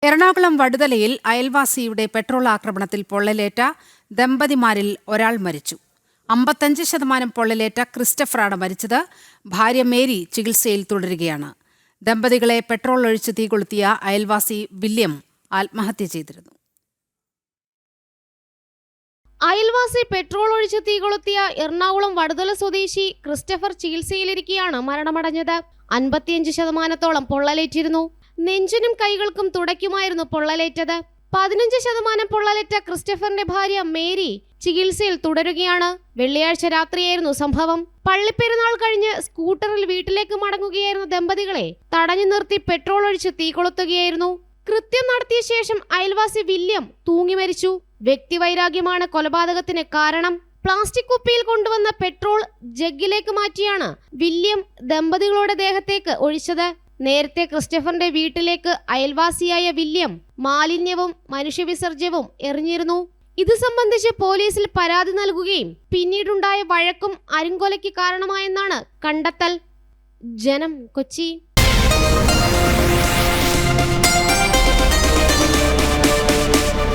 Ernakulam വടുതലയിൽ അയൽവാസിയുടെ petrol ആക്രമണത്തിൽ പൊള്ളലേറ്റ ദമ്പതിമാരിൽ ഒരാൾ മരിച്ചു. 55% പൊള്ളലേറ്റ ക്രിസ്റ്റഫറാണ് മരിച്ചത്. ഭാര്യ മേരി ചികിത്സയിൽ തുടരുകയാണ്. ദമ്പതികളെ പെട്രോൾ ഒഴിച്ച് തീകൊളുത്തിയ അയൽവാസി വില്യം ആത്മഹത്യ ചെയ്തിരുന്നു. അയൽവാസി പെട്രോൾ ഒഴിച്ച് തീകൊളുത്തിയ എറണാകുളം വടുതല സ്വദേശി ക്രിസ്റ്റഫർ ചികിത്സയിലിരിക്കെയാണ് മരണമടഞ്ഞത്. 55% പൊള്ളലേറ്റിരുന്നു. നെഞ്ചിനും കൈകൾക്കും തുടയ്ക്കുമായിരുന്നു പൊള്ളലേറ്റത്. 15% പൊള്ളലേറ്റ ക്രിസ്റ്റഫറിന്റെ ഭാര്യ മേരി ചികിത്സയിൽ തുടരുകയാണ്. വെള്ളിയാഴ്ച രാത്രിയായിരുന്നു സംഭവം. പള്ളിപ്പെരുന്നാൾ കഴിഞ്ഞ് സ്കൂട്ടറിൽ വീട്ടിലേക്ക് മടങ്ങുകയായിരുന്ന ദമ്പതികളെ തടഞ്ഞു നിർത്തി പെട്രോൾ ഒഴിച്ച് തീകൊളുത്തുകയായിരുന്നു. കൃത്യം നടത്തിയ ശേഷം അയൽവാസി വില്യം തൂങ്ങി മരിച്ചു. വ്യക്തിവൈരാഗ്യമാണ് കൊലപാതകത്തിന് കാരണം. പ്ലാസ്റ്റിക് കുപ്പിയിൽ കൊണ്ടുവന്ന പെട്രോൾ ജഗ്ഗിലേക്ക് മാറ്റിയാണ് വില്യം ദമ്പതികളുടെ ദേഹത്തേക്ക് ഒഴിച്ചത്. നേരത്തെ ക്രിസ്റ്റഫറിന്റെ വീട്ടിലേക്ക് അയൽവാസിയായ വില്യം മാലിന്യവും മനുഷ്യവിസർജ്യവും എറിഞ്ഞിരുന്നു. ഇത് സംബന്ധിച്ച് പോലീസിൽ പരാതി നൽകുകയും പിന്നീടുണ്ടായ വഴക്കും അരുംകൊലയ്ക്ക് കാരണമായെന്നാണ് കണ്ടെത്തൽ. ജനം, കൊച്ചി.